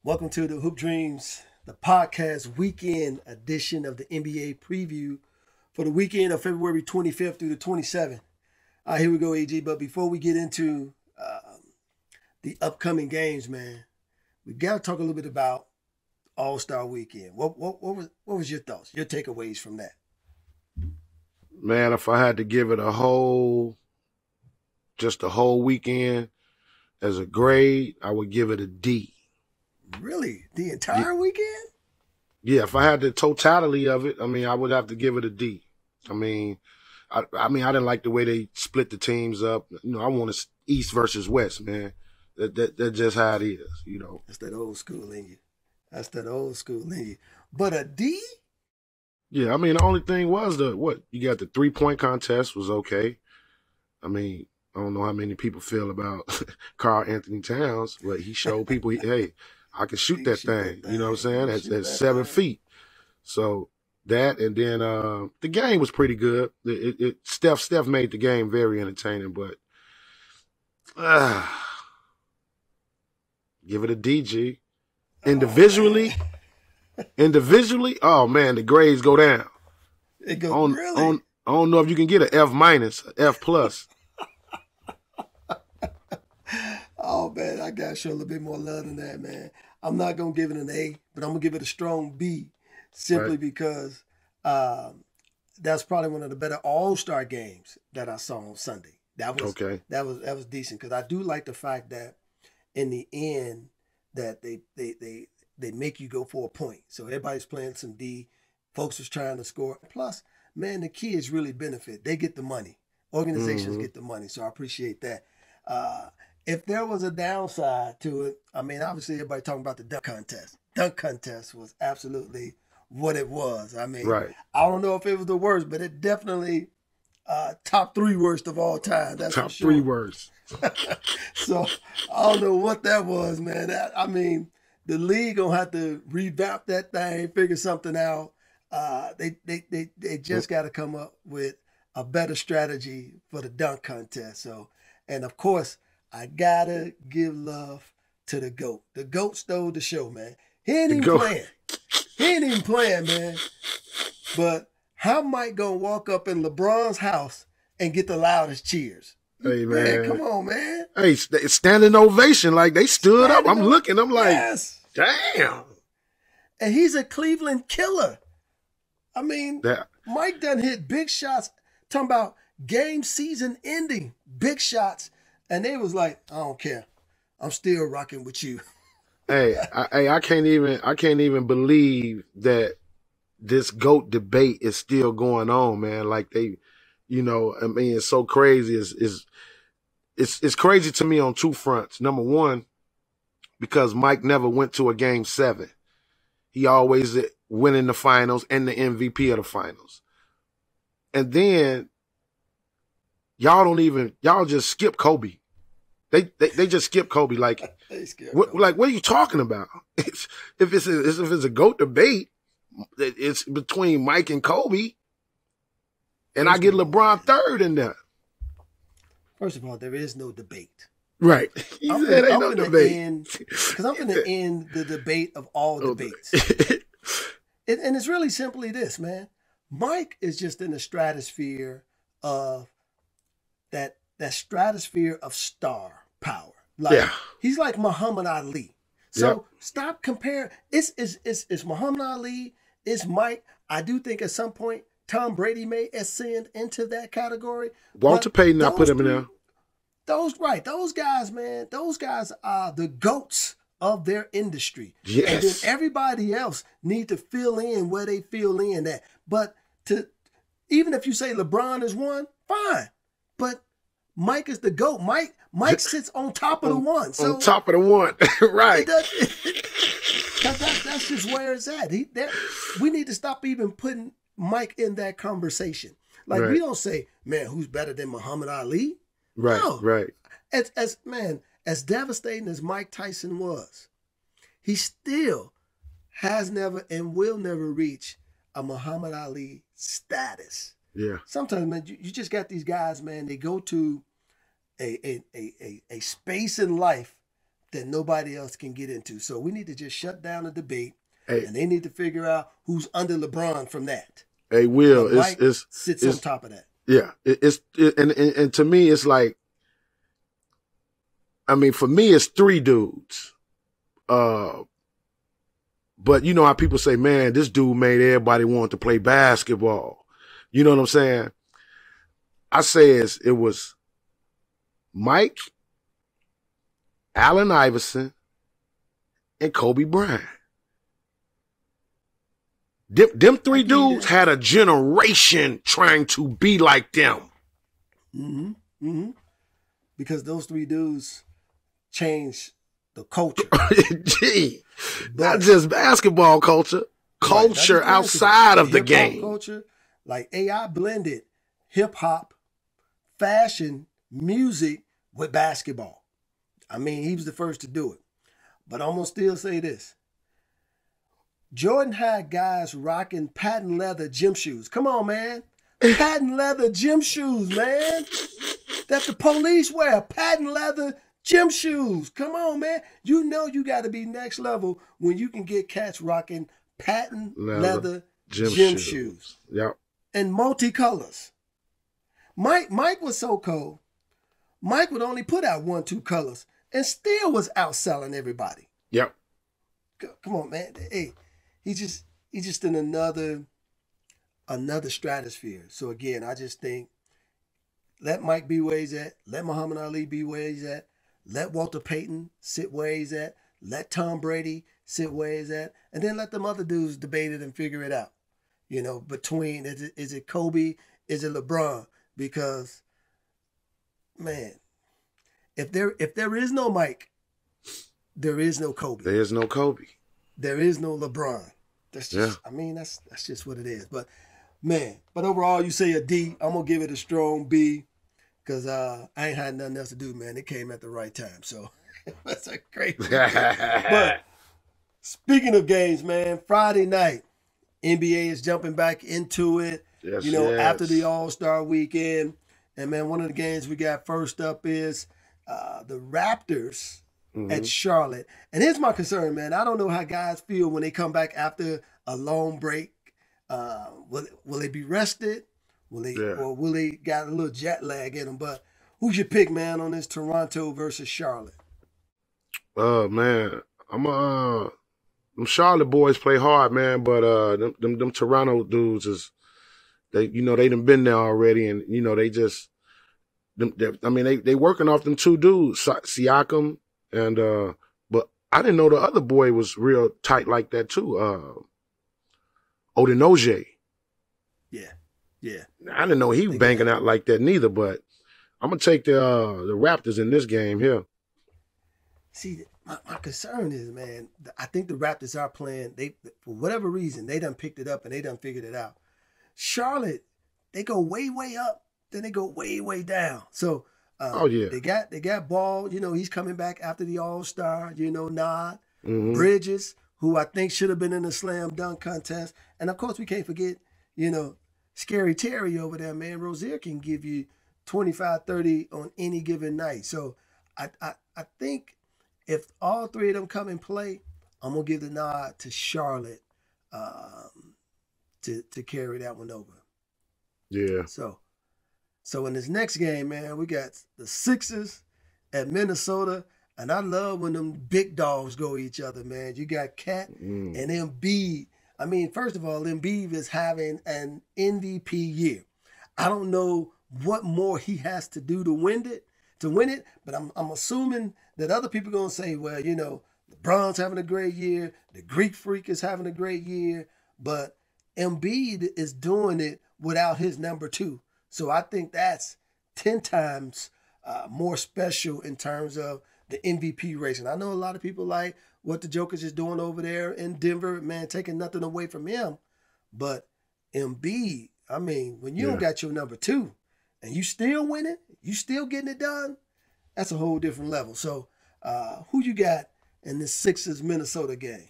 Welcome to the Hoop Dreams, the podcast weekend edition of the NBA preview for the weekend of February 25th through the 27th. Here we go, AG. But before we get into the upcoming games, man, we got to talk a little bit about All-Star Weekend. What was your thoughts, your takeaways from that? Man, if I had to give it a whole weekend as a grade, I would give it a D. Really? The entire weekend? Yeah, if I had the totality of it, I would have to give it a D. I didn't like the way they split the teams up. I want East versus West, man. That's just how it is, That's that old school in you. But a D? Yeah, the only thing was you got the 3-point contest was okay. I don't know how many people feel about Karl Anthony Towns, but he showed people, hey, I can shoot that thing. You know what I'm saying? At 7 feet. So that, and then the game was pretty good. Steph made the game very entertaining, but give it a DG. Individually, oh man, the grades go down. It goes really? I don't know if you can get an F minus, F plus. Oh man, I gotta show a little bit more love than that, man. I'm not gonna give it an A, but I'm gonna give it a strong B, simply because that's probably one of the better All-Star games that I saw on Sunday. That was decent, because I do like the fact that in the end that they make you go for a point. So everybody's playing some D. Folks was trying to score. Plus, man, the kids really benefit. They get the money. Organizations get the money. So I appreciate that. If there was a downside to it, obviously everybody talking about the dunk contest. Dunk contest was absolutely what it was. Right. I don't know if it was the worst, but it definitely top 3 worst of all time. That's top for sure. 3 worst. So I don't know what that was, man. The league gonna have to revamp that thing, figure something out. They just got to come up with a better strategy for the dunk contest. So, and of course, I gotta give love to the GOAT. The GOAT stole the show, man. He ain't even playing, man. But how Mike gonna walk up in LeBron's house and get the loudest cheers? Hey, man. Come on, man. Hey, standing ovation. Like, they stood up. I'm looking. I'm like, yes. Damn. And he's a Cleveland killer. Mike done hit big shots, talking about game season ending big shots. And they was like, I don't care. I'm still rocking with you. Hey, I can't even believe that this GOAT debate is still going on, man. Like it's so crazy. It's crazy to me on 2 fronts. Number one, because Mike never went to a game 7. He always winning the finals and the MVP of the finals. And then y'all just skip Kobe. They just skip Kobe. Like, what are you talking about? If it's a GOAT debate, it's between Mike and Kobe, and I get LeBron third in there. First of all, there is no debate. Right. I'm going to end the debate of all debates. And it's really simply this, man. Mike is just in the stratosphere of that stratosphere of star power. He's like Muhammad Ali. So stop comparing. It's Muhammad Ali. It's Mike. I do think at some point Tom Brady may ascend into that category. Walter Payton, I put him in there. Those guys, man. Those guys are the GOATs of their industry. Yes. And then everybody else need to fill in where they fill in at. But even if you say LeBron is one, fine. But Mike is the GOAT. Mike sits on top of the one. So on top of the one, right? That's just where it's at. We need to stop even putting Mike in that conversation. Like, we don't say, man, who's better than Muhammad Ali? Right, no. Right. As devastating as Mike Tyson was, he still has never and will never reach a Muhammad Ali status. Yeah. Sometimes, man, you just got these guys, man, they go to a space in life that nobody else can get into. So we need to just shut down the debate, Hey, and they need to figure out who's under LeBron from that. hey, Will, But Mike sits on it's top of that. yeah, and to me, it's like, I mean, for me, it's three dudes. But you know how people say, man, this dude made everybody want to play basketball. You know what I'm saying? I say it was Mike, Allen Iverson, and Kobe Bryant. Them three dudes had a generation trying to be like them. Mm-hmm. Mm-hmm. Because those three dudes changed the culture. Gee, not just basketball culture, culture outside of the game. Culture, like AI blended hip hop, fashion, music with basketball. I mean, he was the first to do it. But I'm going to still say this. Jordan had guys rocking patent leather gym shoes. Come on, man. Patent leather gym shoes, man. That the police wear. Patent leather gym shoes. Come on, man. You know you got to be next level when you can get cats rocking patent leather gym shoes. Yep. And multicolors. Mike was so cold. Mike would only put out 1-2 colors and still was outselling everybody. Yep. Come on, man. Hey, he's just in another stratosphere. So again, I just think let Mike be where he's at. Let Muhammad Ali be where he's at. Let Walter Payton sit where he's at. Let Tom Brady sit where he's at. And then let them other dudes debate it and figure it out. You know, between is it Kobe, is it LeBron? Because, man, if there is no Mike, there is no Kobe. There is no Kobe. There is no LeBron. That's just, I mean, that's just what it is. But, man, overall, you say a D. I'm going to give it a strong B because I ain't had nothing else to do, man. It came at the right time. So, that's a great But, speaking of games, man, Friday night, NBA is jumping back into it. Yes, After the All-Star weekend. And, man, one of the games we got first up is the Raptors at Charlotte. And here's my concern, man. I don't know how guys feel when they come back after a long break. Will they be rested? Or will they got a little jet lag in them? But who's your pick, man, on this Toronto versus Charlotte? Man, them Charlotte boys play hard, man, but them Toronto dudes they done been there already, and they just they working off them two dudes, Siakam and but I didn't know the other boy was real tight like that too. Odinoje. Yeah. I didn't know he was banging out like that neither, but I'm gonna take the Raptors in this game here. See, my concern is, man, I think the Raptors are playing. They, for whatever reason, they done picked it up and they done figured it out. Charlotte, they go way, way up, then they go way, way down. So, they got Ball. He's coming back after the All-Star. Nod, Bridges, who I think should have been in the slam dunk contest, and of course we can't forget, Scary Terry over there, man. Rozier can give you 25, 30 on any given night. So, I think. If all three of them come and play, I'm going to give the nod to Charlotte to carry that one over. Yeah. So in this next game, man, we got the Sixers at Minnesota, and I love when them big dogs go each other, man. You got Cat and Embiid. I mean, first of all, Embiid is having an MVP year. I don't know what more he has to do to win it, but I'm assuming that other people are going to say, well, LeBron's having a great year, the Greek Freak is having a great year, but Embiid is doing it without his number two. So I think that's 10 times more special in terms of the MVP race. And I know a lot of people like what the Joker's is doing over there in Denver, man, taking nothing away from him. But Embiid, I mean, when you don't got your number two and you still winning, you still getting it done, that's a whole different level. So who you got in this Sixers-Minnesota game?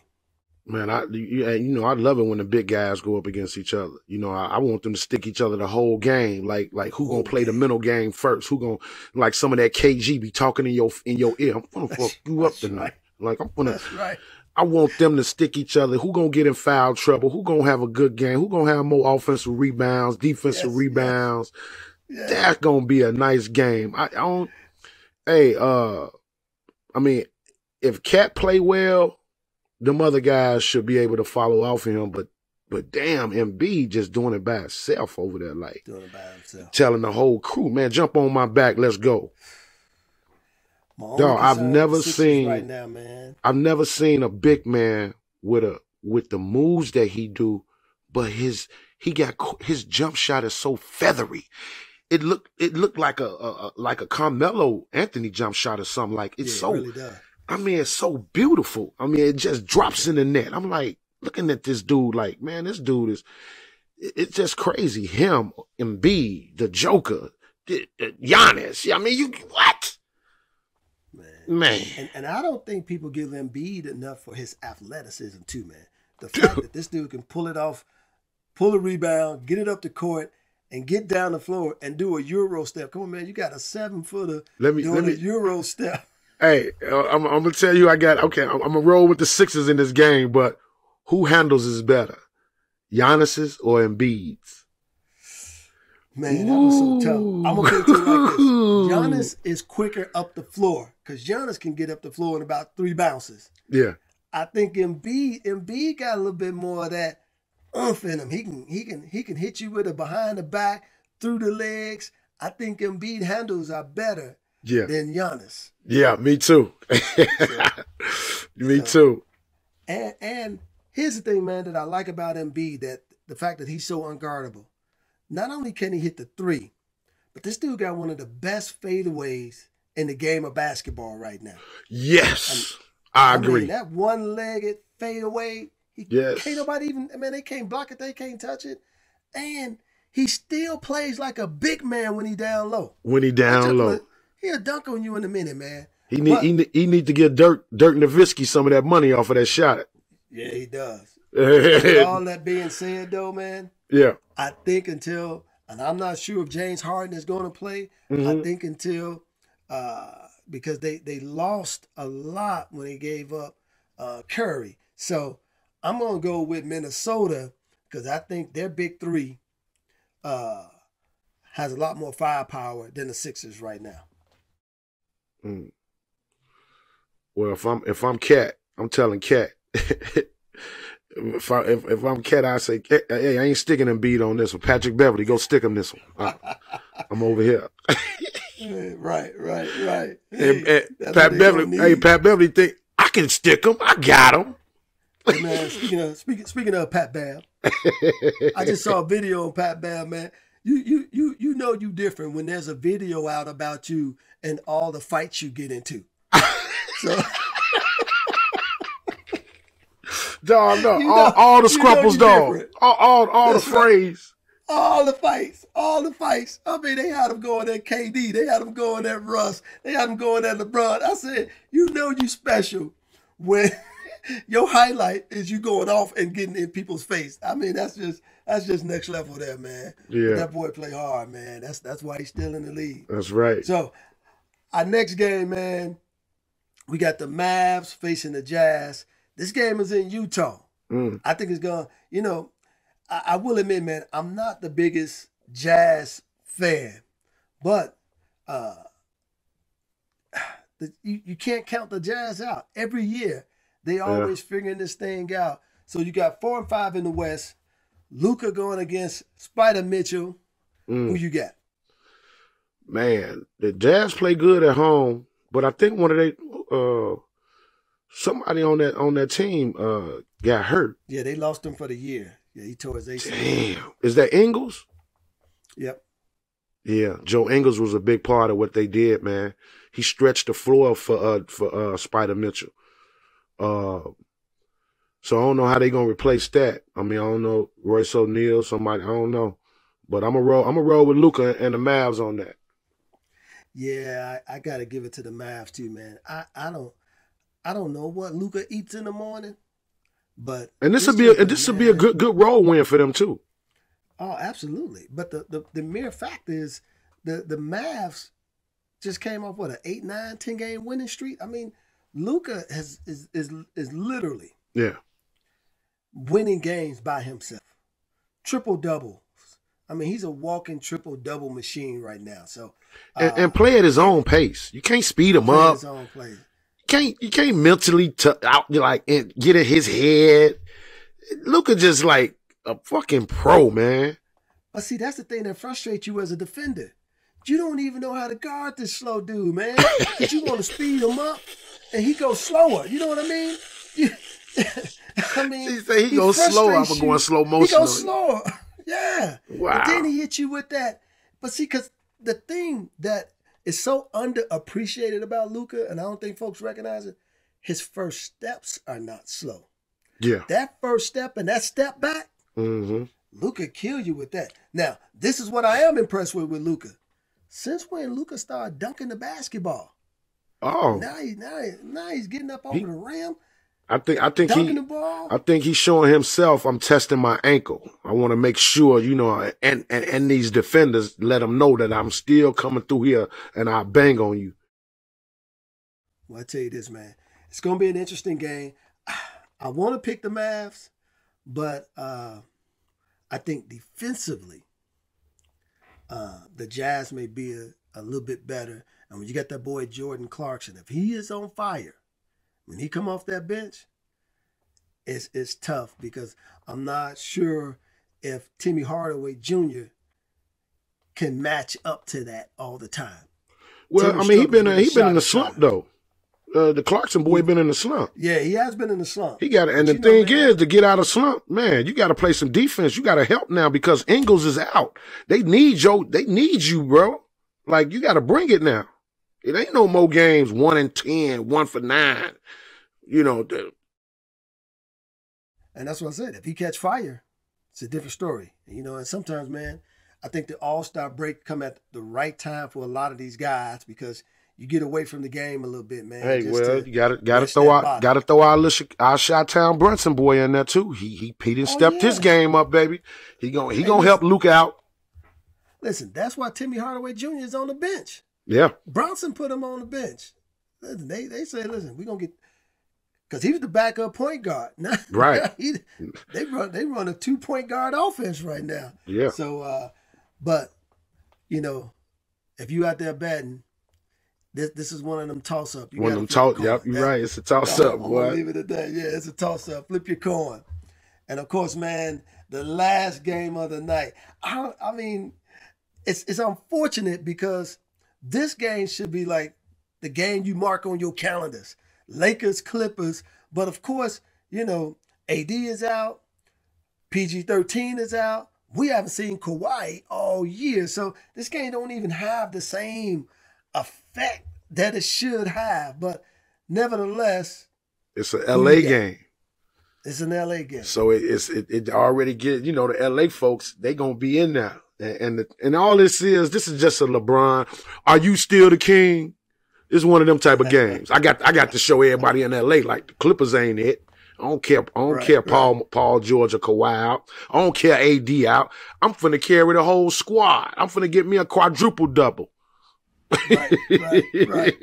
Man, I love it when the big guys go up against each other. I want them to stick each other the whole game. Like who gonna play the mental game first? Who gonna like some of that KG be talking in your ear? I'm gonna fuck you up tonight. Right. Like I'm gonna. That's right. I want them to stick each other. Who gonna get in foul trouble? Who gonna have a good game? Who gonna have more offensive rebounds, defensive rebounds? Yes. That's gonna be a nice game. I don't. Hey, I mean, if Cat play well, them other guys should be able to follow off of him, but damn, Embiid just doing it by himself over there, like doing it by himself, telling the whole crew, man, jump on my back, let's go. Dog, I've never seen right now, man. I've never seen a big man with the moves that he do, but his jump shot is so feathery. It looked like a Carmelo Anthony jump shot or something. Like it's so. It really does. I mean, it's so beautiful. I mean, it just drops in the net. I'm like looking at this dude like, man, this dude it's just crazy. Him, Embiid, the Joker, Giannis. I mean, what? Man. And I don't think people give Embiid enough for his athleticism too, man. The fact that this dude can pull it off, pull a rebound, get it up the court, and get down the floor and do a Euro step. Come on, man, you got a 7-footer doing a Euro step. Hey, I'm gonna tell you, I'm gonna roll with the Sixers in this game, but who handles this better, Giannis's or Embiid's? Man, that was so tough. I'm gonna put it to you like this: Giannis is quicker up the floor because Giannis can get up the floor in about 3 bounces. Yeah, I think Embiid got a little bit more of that oomph in him. He can hit you with a behind the back, through the legs. I think Embiid handles are better. Than Giannis. Yeah, me too. Me too. And here's the thing, man, that I like about Embiid, that the fact that he's so unguardable. Not only can he hit the 3, but this dude got one of the best fadeaways in the game of basketball right now. Yes, I agree. Mean, that one-legged fadeaway, can't nobody even, man, they can't block it, they can't touch it. And he still plays like a big man when he down low. He'll dunk on you in a minute, man. He need to get Dirk Nowitzki some of that money off of that shot. Yeah, he does. With all that being said, though, man. Yeah. I think until, and I'm not sure if James Harden is going to play. I think until, because they lost a lot when they gave up Curry. So I'm going to go with Minnesota because I think their big 3 has a lot more firepower than the Sixers right now. Well, if I'm Cat, I'm telling Cat. if I'm Cat, I say, hey, I ain't sticking Embiid on this one. Patrick Beverly, go stick him this one. I'm over here. Right. Hey, Pat Beverly think I can stick him. I got him. Hey, man, speaking of Pat Bev, I just saw a video on Pat Bev, man. You know you different when there's a video out about you and all the fights you get into. So, dog, no, all the scruffles, dog, all the frays, all the fights. I mean, they had them going at KD, they had them going at Russ, they had them going at LeBron. I said, you know you special when your highlight is you going off and getting in people's face. I mean, that's just next level there, man. Yeah, that boy play hard, man. That's why he's still in the league. That's right. So, our next game, man, we got the Mavs facing the Jazz. This game is in Utah. I think it's going, I will admit, man, I'm not the biggest Jazz fan, but you can't count the Jazz out. Every year, they always figuring this thing out. So you got 4 and 5 in the West. Luka going against Spider Mitchell. Who you got? Man, the Jazz play good at home, but I think one of they somebody on that team got hurt. Yeah, they lost him for the year. Yeah, he tore his ACL. Damn, is that Ingles? Yep. Yeah, Joe Ingles was a big part of what they did, man. He stretched the floor for Spider Mitchell. So I don't know how they gonna replace that. I mean, I don't know, Royce O'Neal, somebody, I don't know. But I'm gonna roll with Luka and the Mavs on that. Yeah, I gotta give it to the Mavs too, man. I don't know what Luka eats in the morning, But And this would be a good role win for them too. Oh, absolutely. But the mere fact is the Mavs just came off what, an 8, 9, 10 game winning streak. I mean, Luka is literally winning games by himself. Triple doubles. I mean, he's a walking triple double machine right now. So and play at his own pace. You can't speed him up. His own pace. You can't mentally out like and get in his head. Luka just like a fucking pro, man. But see, that's the thing that frustrates you as a defender. You don't even know how to guard this slow dude, man. But you want to speed him up, and he goes slower. You know what I mean? I mean, he say he goes slower. I'm going slow motion. He goes slower. Yeah. Wow. And then he hit you with that. But see, because the thing that is so underappreciated about Luka, and I don't think folks recognize it, his first steps are not slow. Yeah. That first step and that step back, Luka kill you with that. Now, this is what I am impressed with Luka. Since when Luka started dunking the basketball? Oh. Now he's getting up over the rim. I think he's showing himself, I'm testing my ankle. I want to make sure, you know, and these defenders let them know that I'm still coming through here and I'll bang on you. Well, I tell you this, man. It's going to be an interesting game. I want to pick the Mavs, but I think defensively, the Jazz may be a little bit better. And when you got that boy Jordan Clarkson, if he is on fire, when he come off that bench, it's tough because I'm not sure if Timmy Hardaway Jr. can match up to that all the time. Well, I mean, he been in the slump though. The Clarkson boy been in the slump. Yeah, he has been in the slump. He got, and the thing is, to get out of slump, man, you got to play some defense. You got to help now because Ingles is out. They need you, bro. Like you got to bring it now. It ain't no more games 1-10, 1 for 9. You know. And that's what I said. If he catch fire, it's a different story. You know, and sometimes, man, I think the All-Star break come at the right time for a lot of these guys because you get away from the game a little bit, man. Hey, you gotta throw our Chi-Town Brunson boy in there too. He done stepped his game up, baby. He gonna help Luke out. Listen, that's why Timmy Hardaway Jr. is on the bench. Yeah. Bronson put him on the bench. Listen, they say, listen, we're going to get, because he was the backup point guard. Right. They run a 2-point guard offense right now. Yeah. So, but, you know, if you out there betting, this is one of them toss-up. One of them toss-up. Yep, you're right. It's a toss-up, boy. Leave it at that. Yeah, it's a toss-up. Flip your coin. And, of course, man, the last game of the night. I mean, it's unfortunate because this game should be like the game you mark on your calendars. Lakers, Clippers. But of course, you know, AD is out. PG-13 is out. We haven't seen Kawhi all year. So this game don't even have the same effect that it should have. But nevertheless, it's an LA game. It's an LA game. So it already get, you know, the LA folks, they gonna be in there. And all this is just a LeBron. Are you still the king? It's one of them type of games. I got to show everybody in LA like the Clippers ain't it. I don't care Paul George or Kawhi out. I don't care AD out. I'm finna carry the whole squad. I'm finna get me a quadruple double. Right.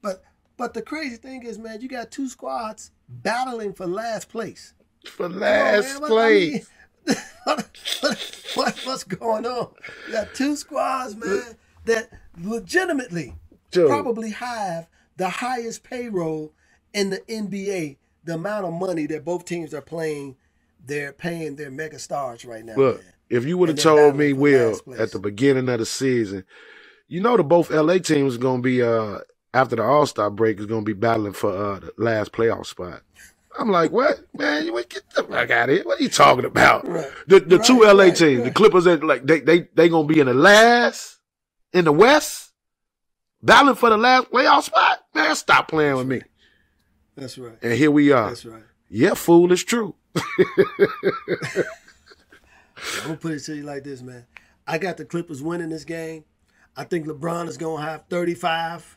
But the crazy thing is, man, you got two squads battling for last place. Place. What's going on? You got two squads, man, that legitimately probably have the highest payroll in the NBA. The amount of money that both teams are paying their mega stars right now. Look, man. If you would have told me, Will, at the beginning of the season, you know, both LA teams are going to be, after the All-Star break, is going to be battling for the last playoff spot. I'm like, what? Man, you get the fuck out of here. What are you talking about? Right. The two LA teams, the Clippers, they going to be in the West, battling for the last playoff spot? Man, stop playing with me. That's right. And here we are. That's right. Yeah, fool, it's true. I'm going to put it to you like this, man. I got the Clippers winning this game. I think LeBron is going to have 35.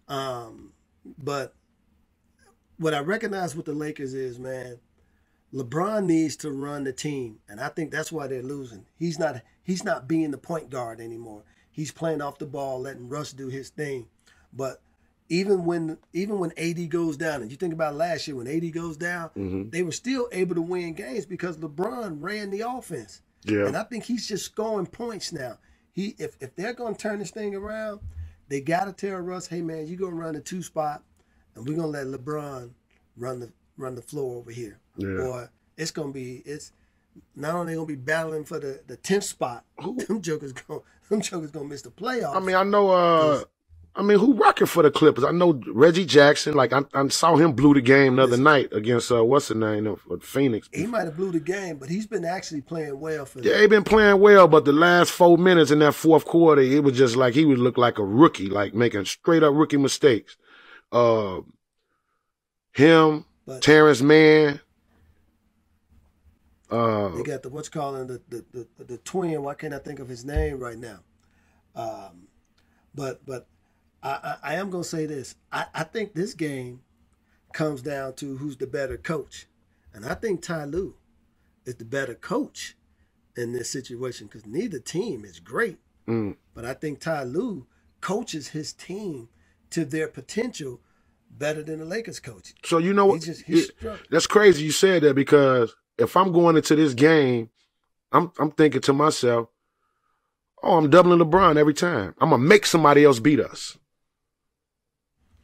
But what I recognize with the Lakers is, man, LeBron needs to run the team, and I think that's why they're losing. He's not being the point guard anymore. He's playing off the ball, letting Russ do his thing. But even when AD goes down, and you think about last year when AD goes down, they were still able to win games because LeBron ran the offense. Yeah. And I think he's just scoring points now. If they're going to turn this thing around, they got to tell Russ, hey man, you're going to run the 2 spot, and we're going to let LeBron run the floor over here. Yeah. Or it's not only gonna be battling for the 10th spot. Them jokers gonna miss the playoffs. I mean, I know. Who rocking for the Clippers? I know Reggie Jackson. Like I saw him blew the game the other night against what's the name of Phoenix. He might have blew the game, but he's been actually playing well for them. Yeah, he been playing well, but the last 4 minutes in that fourth quarter, it was just like he would look like a rookie, like making straight up rookie mistakes. Terrence Mann. They got the twin. Why can't I think of his name right now? But I am gonna say this. I think this game comes down to who's the better coach, and I think Ty Lue is the better coach in this situation because neither team is great. But I think Ty Lue coaches his team to their potential better than the Lakers coach. So you know what? That's crazy you said that because if I'm going into this game, I'm thinking to myself, oh, I'm doubling LeBron every time. I'm gonna make somebody else beat us.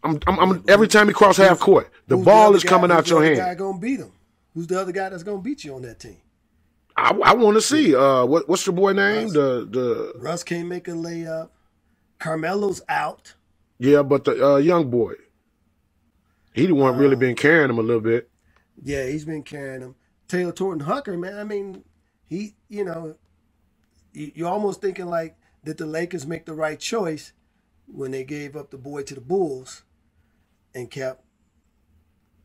I'm every time he cross half court, the ball is coming out your hand. Who's the other guy gonna beat him? Who's the other guy that's gonna beat you on that team? I want to see. What's your boy name? Russ can't make a layup. Carmelo's out. Yeah, but the young boy, he the one really been carrying him a little bit. Yeah, he's been carrying him. Taylor Horton-Tucker, man. I mean, you're almost thinking like, did the Lakers make the right choice when they gave up the boy to the Bulls and kept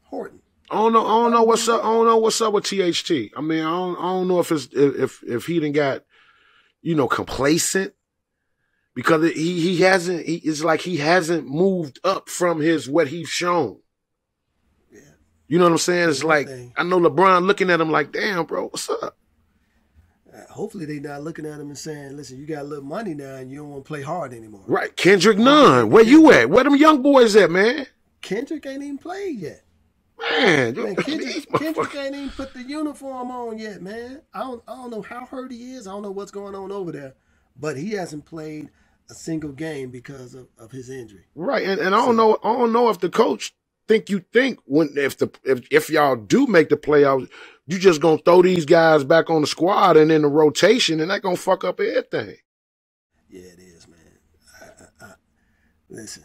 Horton? I don't know what's up. I don't know what's up with THT. I mean, I don't know if it's if he done got, complacent because it's like he hasn't moved up from what he's shown. Yeah. You know what I'm saying? It's like I know LeBron looking at him like, damn, bro, what's up? Hopefully they not looking at him and saying, listen, you got a little money now and you don't want to play hard anymore. Right. Kendrick Nunn, where you at? Where them young boys at, man? Kendrick ain't even played yet. Man, Kendrick ain't even put the uniform on yet, man. I don't know how hurt he is. I don't know what's going on over there. But he hasn't played a single game because of his injury. Right. And I don't know if the coach think if y'all do make the playoffs, you just gonna throw these guys back on the squad and in the rotation, and that gonna fuck up everything. Yeah, it is, man. Listen,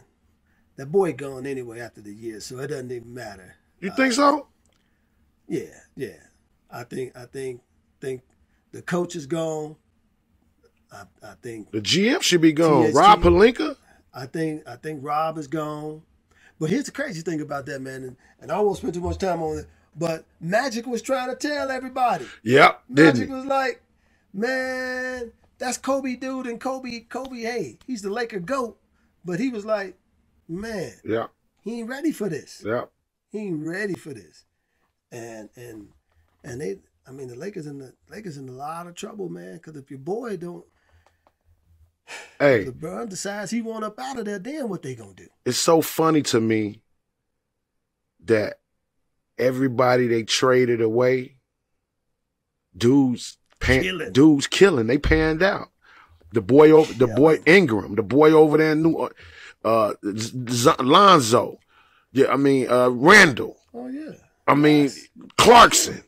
that boy gone anyway after the year, so it doesn't even matter. You think so? Yeah. I think the coach is gone. I think the GM should be gone. THT, Rob Pelinka. I think Rob is gone. But here's the crazy thing about that, man, and I won't spend too much time on it. But Magic was trying to tell everybody. Yep. Magic was like, man, that's Kobe dude, and Kobe, hey, he's the Laker GOAT. But he was like, man, yeah, he ain't ready for this. Yeah. He ain't ready for this. And they, I mean, the Lakers in a lot of trouble, man. Because if your boy don't, hey, LeBron decides he want up out of there, then what they gonna do? It's so funny to me that everybody they traded away, dudes killing. They panned out. The boy boy Ingram, the boy over there in New Lonzo. Yeah, I mean Randall. Oh yeah. I mean Clarkson.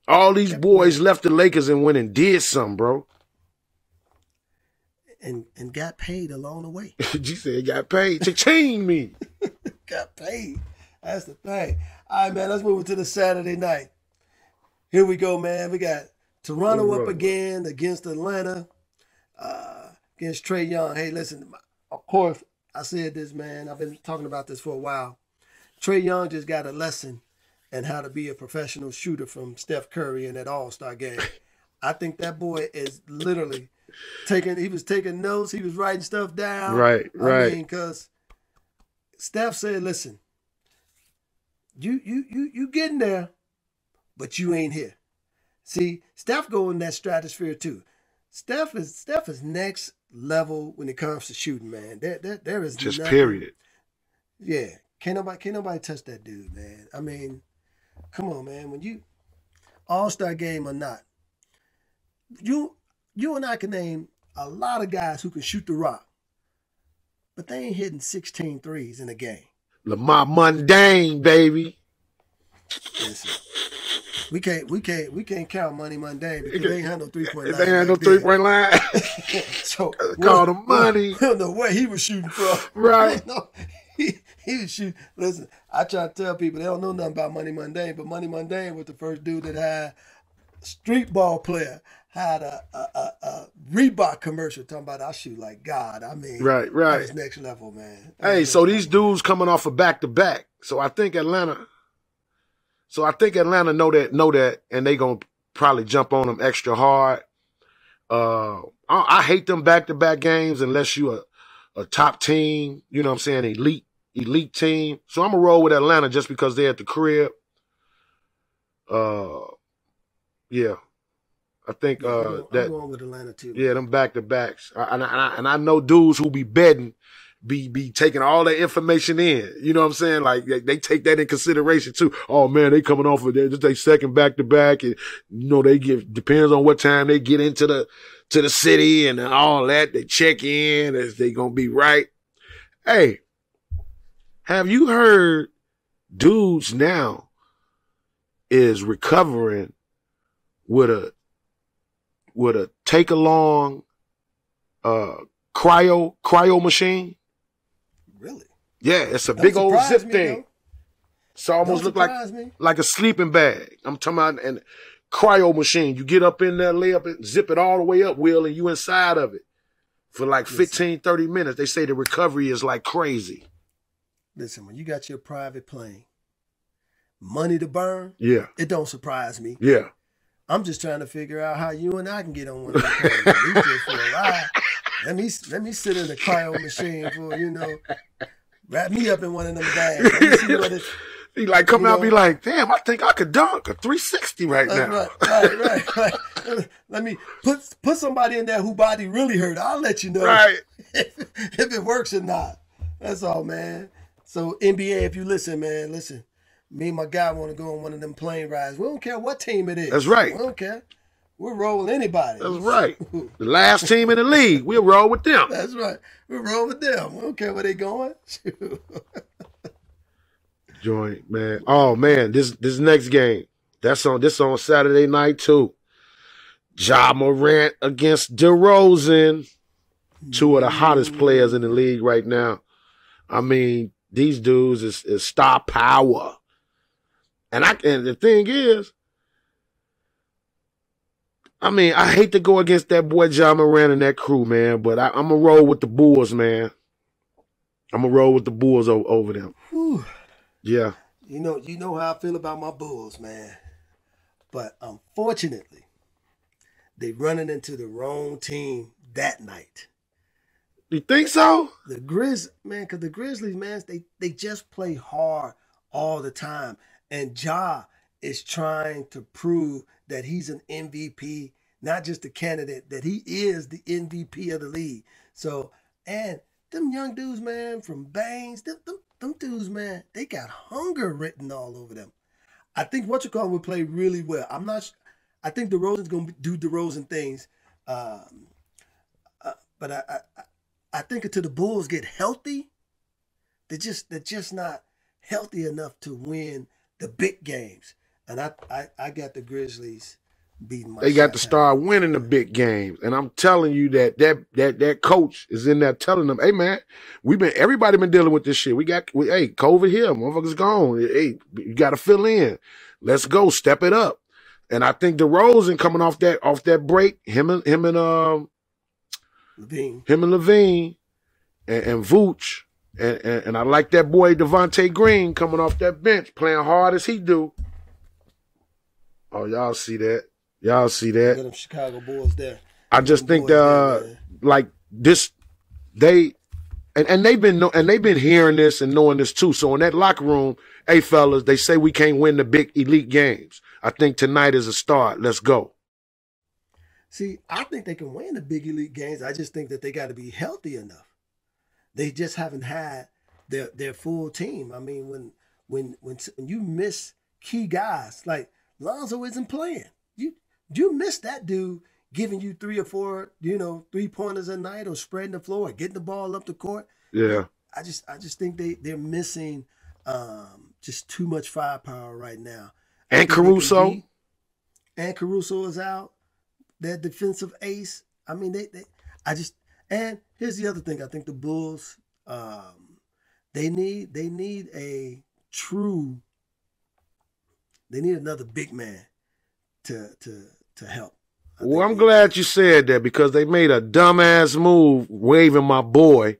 All these boys left the Lakers and went and did something, bro. And got paid along the way. You said got paid. Cha-ching me. Got paid. That's the thing. All right, man, let's move to the Saturday night. Here we go, man. We got Toronto up again against Atlanta, against Trae Young. Hey, listen, of course, I said this, man. I've been talking about this for a while. Trae Young just got a lesson in how to be a professional shooter from Steph Curry in that All-Star game. I think that boy is literally he was taking notes. He was writing stuff down. Right. I mean, because Steph said, listen, you getting there, but you ain't here. See, Steph go in that stratosphere too. Steph is next level when it comes to shooting, man. There is just nothing, period. Yeah, can't nobody touch that dude, man. I mean, come on, man. When you All-Star game or not, you and I can name a lot of guys who can shoot the rock, but they ain't hitting 16 threes in a game. Lamar Mundane, baby. Listen, we can't count Money Mundane because they ain't had no 3-point line. They ain't had no 3-point line. So call them money. We don't know where he was shooting from. Right. He was shooting. Listen, I try to tell people they don't know nothing about Money Mundane, but Money Mundane was the first dude that had a street ball player, had a Reebok commercial talking about I shoot like God. I mean, right. That's next level, man. Hey, so these dudes coming off a back-to-back. So I think Atlanta know that, and they gonna probably jump on them extra hard. I hate them back-to-back games unless you a top team, you know what I'm saying, elite team. So I'm gonna roll with Atlanta just because they're at the crib. Yeah. I think I'm going with Atlanta too. Yeah, them back-to-backs. And I know dudes who be betting be taking all that information in. You know what I'm saying? Like they take that in consideration too. Oh man, they coming off of their second back-to-back, and you know depends on what time they get into the city and all that. They check in as they gonna be right. Hey, have you heard dudes now is recovering with a take along cryo machine? Really? Yeah, it's a big old zip thing. Though. It's almost look like a sleeping bag. I'm talking about an cryo machine. You get up in there, lay up and zip it all the way up, Will, and you inside of it for like 15, 30 minutes. They say the recovery is like crazy. Listen, when you got your private plane, money to burn, yeah, it don't surprise me. Yeah. I'm just trying to figure out how you and I can get on one of those planes. We just for a ride. Let me sit in the cryo machine for, wrap me up in one of them bags. Let me see what it's. He like come out and be like, damn, I think I could dunk a 360 right now. Right. Let me put somebody in there who body really hurt. I'll let you know if it works or not. That's all, man. So NBA, if you listen, man, listen. Me and my guy want to go on one of them plane rides. We don't care what team it is. That's right. We don't care. We'll roll with anybody. That's right. The last team in the league, we'll roll with them. That's right. We'll roll with them. We don't care where they going. Joint, man. Oh man, this next game. This on Saturday night too. Ja Morant against DeRozan. Two of the hottest players in the league right now. I mean, these dudes is star power. And the thing is, I mean, I hate to go against that boy Ja Morant and that crew, man, but I'm going to roll with the Bulls, man. I'm going to roll with the Bulls over them. Whew. Yeah. You know how I feel about my Bulls, man. But unfortunately, they running into the wrong team that night. You think so? The because the Grizzlies, man, they just play hard all the time. And Ja is trying to prove that he's an MVP, not just a candidate, that he is the MVP of the league. So, and them young dudes, man, from Baines, them dudes, man, they got hunger written all over them. I think will play really well. I think DeRozan's going to do DeRozan things. But I think until the Bulls get healthy, they're just not healthy enough to win the big games. And I got the Grizzlies beating my They got to start winning the big games. And I'm telling you that coach is in there telling them, hey man, everybody been dealing with this shit. Hey, COVID here, motherfuckers gone. Hey, you gotta fill in. Let's go, step it up. And I think DeRozan coming off that break, him and Levine and Vooch. And I like that boy Devontae Green coming off that bench, playing hard as he do. Oh, y'all see that? Y'all see that? Got them Chicago Bulls there. I just think like this, they And they've been hearing this and knowing this too. So in that locker room, hey fellas, they say we can't win the big elite games. I think tonight is a start. Let's go. See, I think they can win the big elite games. I just think that they got to be healthy enough. They just haven't had their full team. I mean, when you miss key guys like Lonzo isn't playing, you miss that dude giving you 3 or 4, 3-pointers a night, or spreading the floor, or getting the ball up the court. Yeah. I just think they're missing just too much firepower right now. And Caruso. And Caruso is out. Their defensive ace. I mean, and here's the other thing. I think the Bulls, they need another big man to help. Well, I'm glad you said that, because they made a dumbass move waving my boy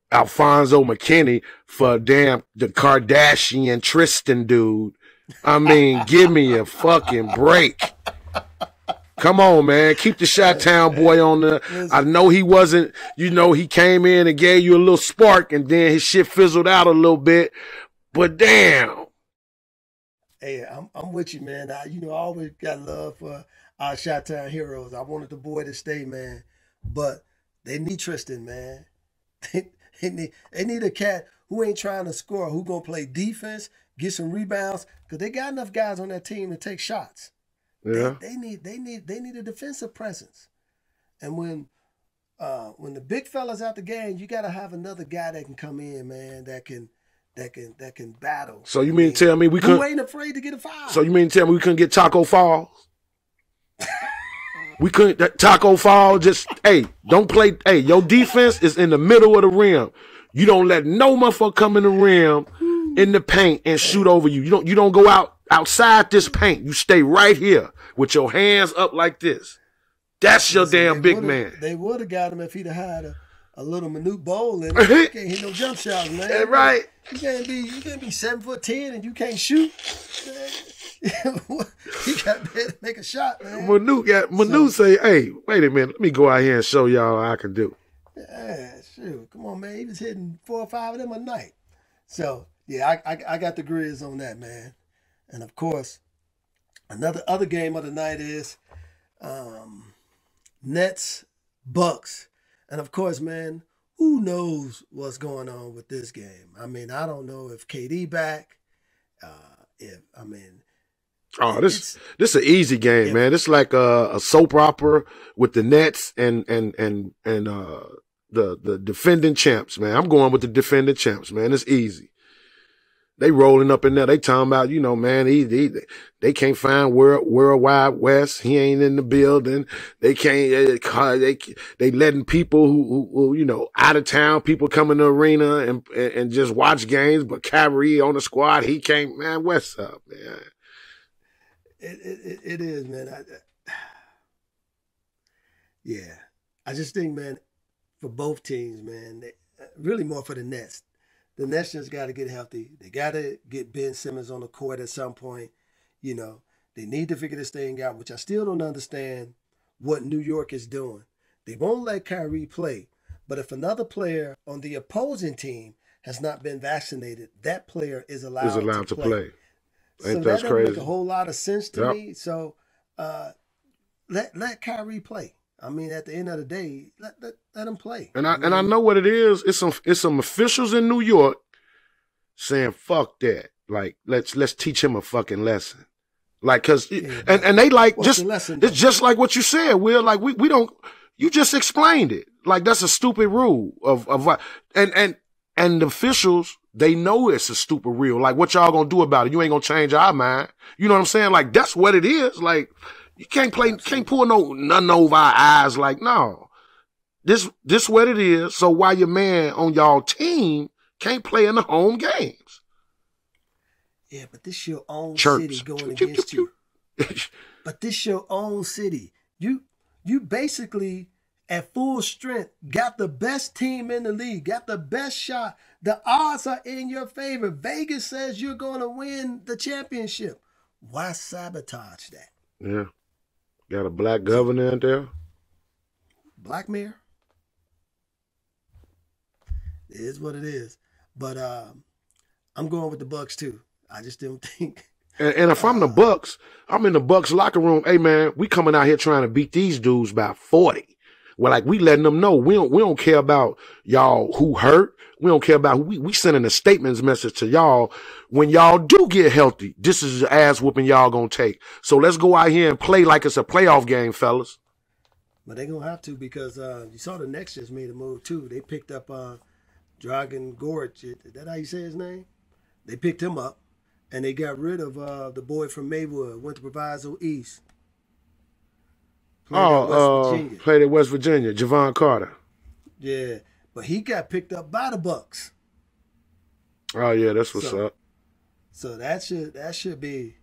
Alfonso McKinney for the Kardashian Tristan dude. I mean, give me a fucking break. Come on, man. Keep the Chi-Town boy on the. I know he wasn't, he came in and gave you a little spark, and then his shit fizzled out a little bit. But damn. Hey, I'm with you, man. I always got love for our Chi-Town heroes. I wanted the boy to stay, man. But they need Tristan, man. They need a cat who ain't trying to score, who gonna play defense, get some rebounds, because they got enough guys on that team to take shots. Yeah. They need a defensive presence. And when the big fella's out the game, you gotta have another guy that can come in, man, that can battle. So you mean to tell me we couldn't? Who ain't afraid to get a foul? So you mean to tell me we couldn't get Taco Fall? We couldn't. Taco Fall just, hey, don't play. Hey, your defense is in the middle of the rim. You don't let no motherfucker come in the rim in the paint and shoot over you. You don't go outside this paint. You stay right here with your hands up like this. That's your damn big man. They would have got him if he'd have had a little minute bowl in it. You can't hit no jump shots, man. That's right. You can't be 7'10" and you can't shoot. You got to make a shot, man. Manu say, hey, wait a minute, let me go out here and show y'all what I can do. Yeah, shoot. Come on, man. He was hitting 4 or 5 of them a night. So yeah, I got the Grizz on that, man. And of course, other game of the night is Nets Bucks. And of course, man, who knows what's going on with this game? I mean, I don't know if KD back. This is an easy game, man. It's like a soap opera with the Nets and the defending champs, man. I'm going with the defending champs, man. It's easy. They rolling up in there. They talking about, man, they can't find Worldwide West. He ain't in the building. They can't, they letting people who out of town people come in the arena and just watch games, but Kyrie on the squad, he can't, man, what's up, man? It is, man. Yeah. I just think, man, for both teams, man, really more for the Nets. The Nets just got to get healthy. They got to get Ben Simmons on the court at some point. They need to figure this thing out, which I still don't understand what New York is doing. They won't let Kyrie play. But if another player on the opposing team has not been vaccinated, that player is allowed to play. Ain't that that crazy? Make a whole lot of sense to me. So let Kyrie play. I mean, at the end of the day, let him play. And I know what it is. It's some officials in New York saying fuck that. Like let's teach him a fucking lesson. Like and they like it's just like what you said. We're like we don't. You just explained it. Like that's a stupid rule of and the officials, they know it's a stupid rule. Like what y'all gonna do about it? You ain't gonna change our mind. You know what I'm saying? Like that's what it is. Like. You can't pull nothing over our eyes. Like, no, this what it is. So why your man on y'all team can't play in the home games? Yeah, but this your own city going against you. But this your own city. You basically at full strength got the best team in the league, got the best shot. The odds are in your favor. Vegas says you're going to win the championship. Why sabotage that? Yeah. Got a black governor in there? Black mayor? It is what it is. But I'm going with the Bucks too. I just don't think. And if I'm the Bucks, I'm in the Bucks locker room. Hey man, we coming out here trying to beat these dudes by 40. Well, like we letting them know we don't care about y'all who hurt. We don't care about who we sending a statements message to y'all. When y'all do get healthy, this is the ass whooping y'all gonna take. So let's go out here and play like it's a playoff game, fellas. But they gonna have to because you saw the Knicks just made a move too. They picked up Dragan Goric. Is that how you say his name? They picked him up, and they got rid of the boy from Maywood, went to Proviso East. Played at West Virginia, Javon Carter. Yeah, but he got picked up by the Bucks. Oh yeah, that's what's up. So that should be,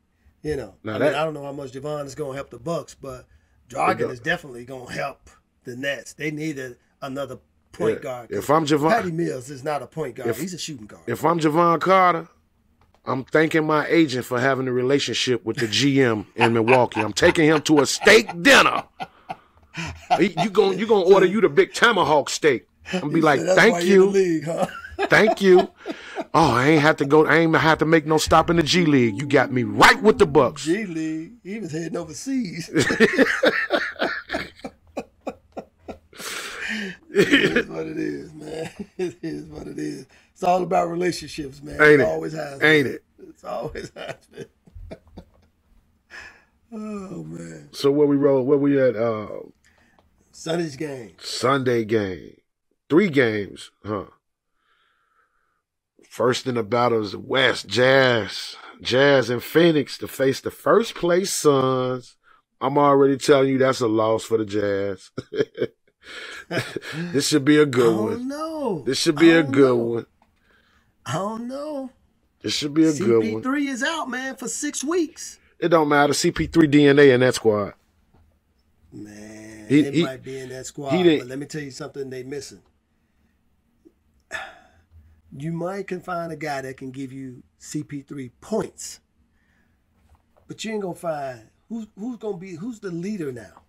I don't know how much Javon is gonna help the Bucks, but Dragan is definitely gonna help the Nets. They needed another point guard. If I'm Javon, Patty Mills is not a point guard. He's a shooting guard. If I'm Javon Carter, I'm thanking my agent for having a relationship with the GM in Milwaukee. I'm taking him to a steak dinner. You gonna order you the big tomahawk steak. I'm be like, thank you. League, huh? Thank you. Oh, I ain't have to make no stop in the G League. You got me right with the Bucks. G League. He was heading overseas. It is what it is, man. It is what it is. It's all about relationships, man. Ain't it it? Always has been. Ain't it? It's always has been. Oh man. So where we at? Sunday's game. Sunday game. 3 games, huh? First in the battle is the West, Jazz and Phoenix to face the first place Suns. I'm already telling you that's a loss for the Jazz. This should be a good one. No. This should be a good one. I don't know. This should be a good one. CP3 is out, man, for 6 weeks. It don't matter. CP3 DNA in that squad. Man, he might be in that squad. But let me tell you something they missing. You can find a guy that can give you CP3 points. But you ain't gonna find who's the leader now.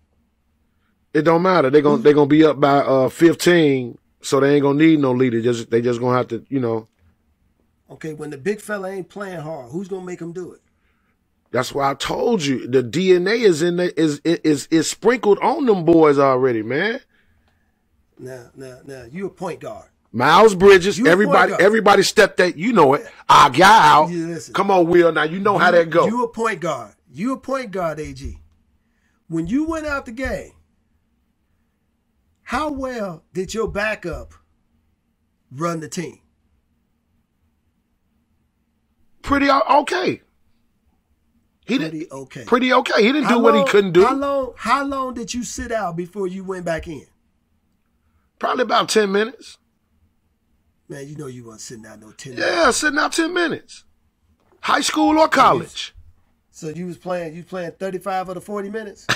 It don't matter. They're gonna be up by 15, so they ain't gonna need no leader. They just gonna have to, Okay, when the big fella ain't playing hard, who's gonna make him do it? That's why I told you the DNA is sprinkled on them boys already, man. Now, you a point guard. Miles Bridges, everybody stepped that, Our guy out. Listen, come on, Will. Now you know how that go. You a point guard. You a point guard, AG. When you went out the game, how well did your backup run the team? Pretty okay. Pretty okay. Pretty okay. He didn't do what he couldn't do. How long did you sit out before you went back in? Probably about 10 minutes. Man, you weren't sitting out no 10 minutes. Yeah, sitting out 10 minutes. High school or college. So you was playing 35 of the 40 minutes?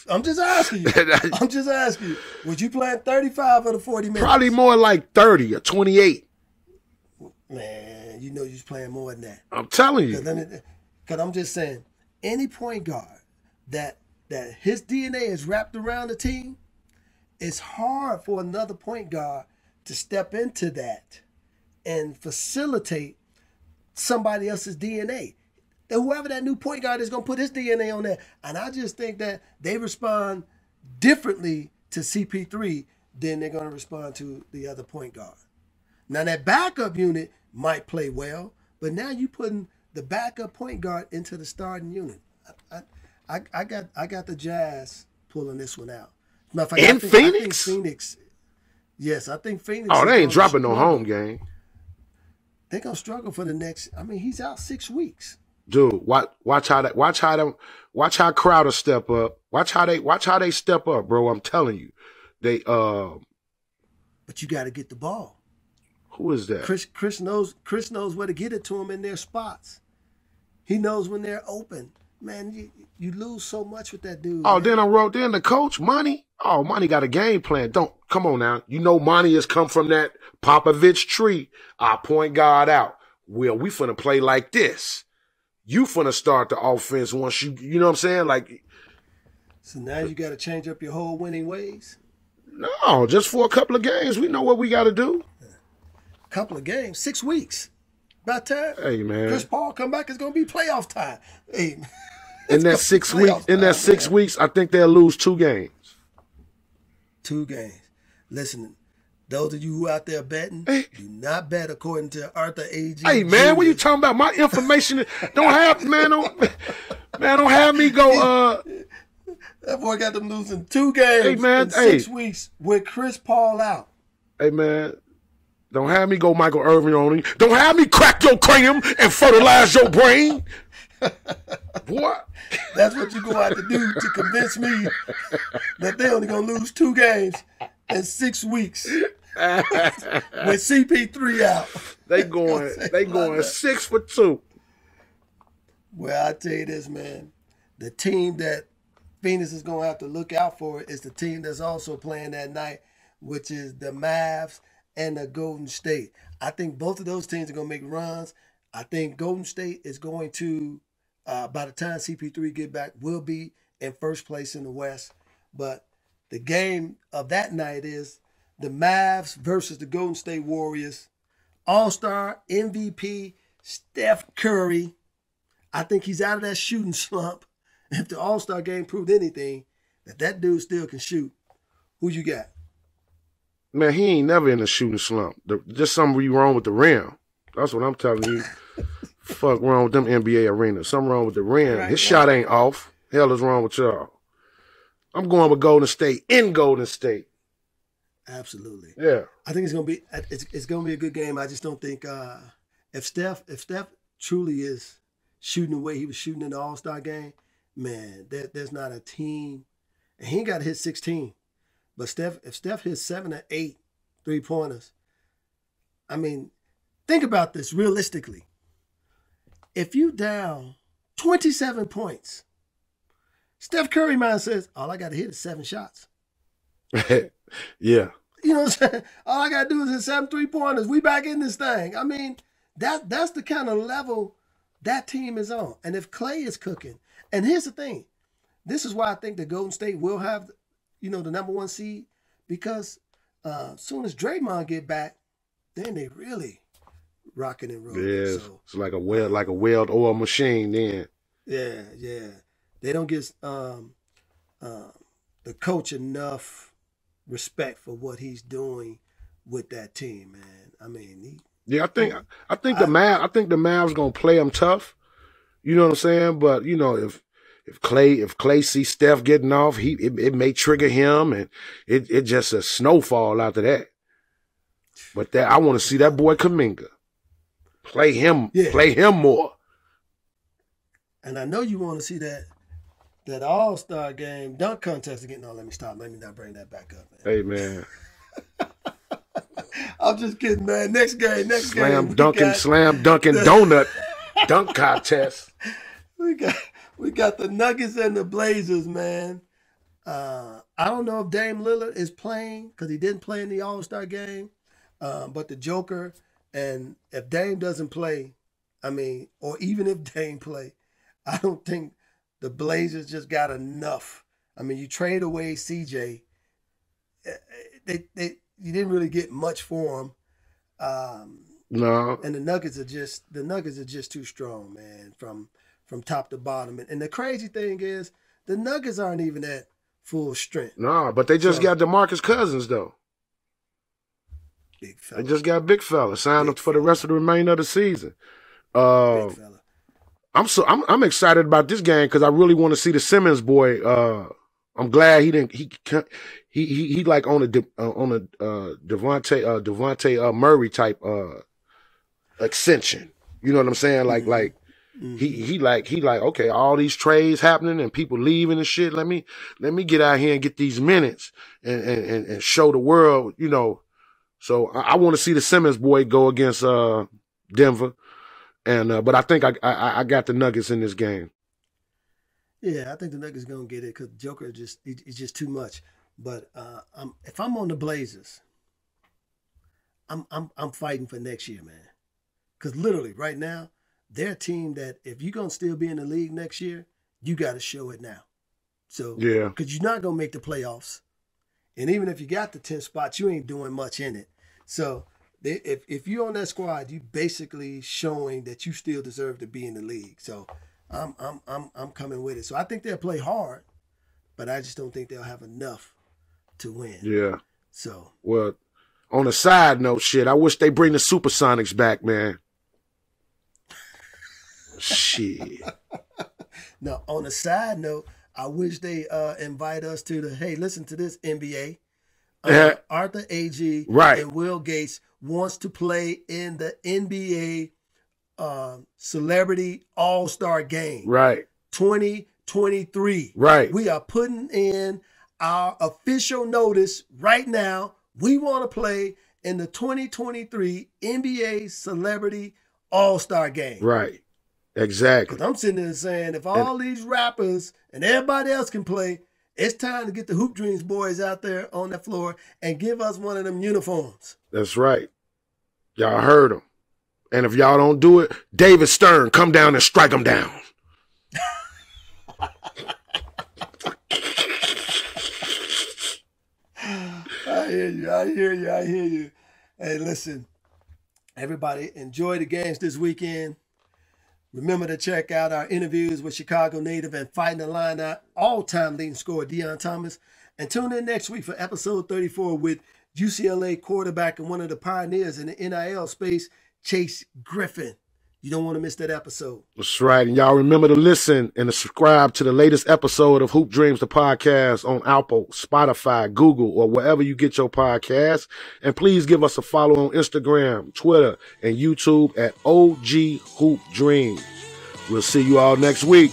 I'm just asking you. Was you playing 35 of the 40 minutes? Probably more like 30 or 28. Man, you was playing more than that. I'm telling you. Because I'm just saying, any point guard that his DNA is wrapped around the team, it's hard for another point guard to step into that and facilitate somebody else's DNA. And whoever that new point guard is going to put his DNA on there. And I just think that they respond differently to CP3 than they're going to respond to the other point guard. Now, that backup unit might play well, but now you putting the backup point guard into the starting unit. I got the Jazz pulling this one out. Phoenix? I think Phoenix. Yes, I think Phoenix. Oh, they ain't dropping no home game. They're gonna struggle for the next. I mean, he's out 6 weeks. Dude, watch how Crowder step up. Watch how they step up, bro. I'm telling you, they. But you got to get the ball. Who is that? Chris knows where to get it to them in their spots. He knows when they're open. Man, you lose so much with that dude. Oh, man. then I wrote in the coach, Monty. Oh, Monty got a game plan. Come on now. Monty has come from that Popovich tree. Our point guard out. Well, we finna play like this. You finna start the offense once you know what I'm saying? Like, so now you got to change up your whole winning ways. No, just for a couple of games. We know what we got to do. Couple of games, 6 weeks. By the time Hey, man. Chris Paul come back, it's gonna be playoff time. Hey, In that 6 weeks, I think they'll lose 2 games. 2 games. Listen, those of you who out there betting, do not bet according to Arthur Agee. Hey, man, what you talking about? My information don't have me go. That boy got them losing 2 games in 6 weeks with Chris Paul out. Hey, man, don't have me go Michael Irvin on you. Don't have me crack your cranium and fertilize your brain. What? That's what you gonna have to do to convince me that they only gonna lose 2 games in 6 weeks with CP3 out. They going 6 for 2. Well, I tell you this, man. The team that Phoenix is gonna have to look out for is the team that's also playing that night, which is the Mavs and the Golden State. I think both of those teams are gonna make runs. I think Golden State is going to, by the time CP3 get back, will be in first place in the West. But the game of that night is the Mavs versus the Golden State Warriors. All-Star MVP Steph Curry. I think he's out of that shooting slump. If the All-Star game proved anything, that dude still can shoot. Who you got? Man, he ain't never in a shooting slump. Just something wrong with the rim. That's what I'm telling you. Fuck wrong with them NBA arenas. Something wrong with the rim. Right, his shot ain't off. Hell is wrong with y'all. I'm going with Golden State in Golden State. Absolutely. Yeah. I think it's gonna be a good game. I just don't think if Steph truly is shooting the way he was shooting in the All-Star game, man, there's not a team, and he ain't got to hit 16. But if Steph hits 7 or 8 3-pointers, I mean, think about this realistically. If you down 27 points, Steph Curry mind says, all I got to hit is 7 shots. Yeah. You know what I'm saying? All I got to do is hit 7 3-pointers. We back in this thing. I mean, that's the kind of level that team is on. And if Clay is cooking, and here's the thing, this is why I think the Golden State will have, the number 1 seed, because as soon as Draymond get back, then they really rocking and rolling. Yeah, so, it's like a weld oil machine then. Yeah. They don't give the coach enough respect for what he's doing with that team, man. I mean, I think the Mavs gonna play him tough. You know what I'm saying? But if Clay sees Steph getting off, it may trigger him, and it just a snowfall after that. But I want to see that boy Kuminga play him more. And I know you want to see that All-Star game dunk contest again. No, let me stop. Let me not bring that back up, man. Hey, man. I'm just kidding, man. Next game. Slam dunking donut dunk contest. We got the Nuggets and the Blazers, man. I don't know if Dame Lillard is playing because he didn't play in the All-Star game. But the Joker, and if Dame doesn't play, or even if Dame play, I don't think the Blazers just got enough. You trade away CJ. You didn't really get much for him. No. And the Nuggets are just too strong, man, from top to bottom. And the crazy thing is, the Nuggets aren't even at full strength. No, but they just got DeMarcus Cousins though. Big fella. They just got big fella signed up for the rest of the remainder of the season. Big fella. I'm excited about this game because I really want to see the Simmons boy. I'm glad he like on a Devontae Murray type ascension. You know what I'm saying? He like okay, all these trades happening and people leaving and shit. Let me get out here and get these minutes and show the world. So I want to see the Simmons boy go against Denver. And but I think I got the Nuggets in this game. Yeah, I think the Nuggets gonna get it because Joker is just too much. But if I'm on the Blazers, I'm fighting for next year, man. Because literally right now, they're a team that if you're gonna still be in the league next year, you got to show it now. So yeah, because you're not gonna make the playoffs And even if you got the 10th spot, you ain't doing much in it. So if you're on that squad, you basically showing that you still deserve to be in the league. So I'm coming with it. So I think they'll play hard, but I just don't think they'll have enough to win. Yeah. So well, on a side note, shit, I wish they bring the Supersonics back, man. Shit. Now, on a side note, I wish they invite us to the, hey, listen to this, NBA. Arthur Agee and Will Gates wants to play in the NBA Celebrity All-Star Game. Right. 2023. Right. We are putting in our official notice right now. We want to play in the 2023 NBA Celebrity All-Star Game. Right. Exactly. Because I'm sitting there saying, if all these rappers and everybody else can play, it's time to get the Hoop Dreams boys out there on that floor and give us one of them uniforms. That's right. Y'all heard them. And if y'all don't do it, David Stern, come down and strike them down. I hear you. Hey, listen, everybody, enjoy the games this weekend. Remember to check out our interviews with Chicago native and Fighting the Line out all-time leading scorer Deion Thomas. And tune in next week for episode 34 with UCLA quarterback and one of the pioneers in the NIL space, Chase Griffin. You don't want to miss that episode. That's right. And y'all remember to listen and to subscribe to the latest episode of Hoop Dreams, the podcast on Apple, Spotify, Google, or wherever you get your podcasts. And please give us a follow on Instagram, Twitter, and YouTube at OG Hoop Dreams. We'll see you all next week.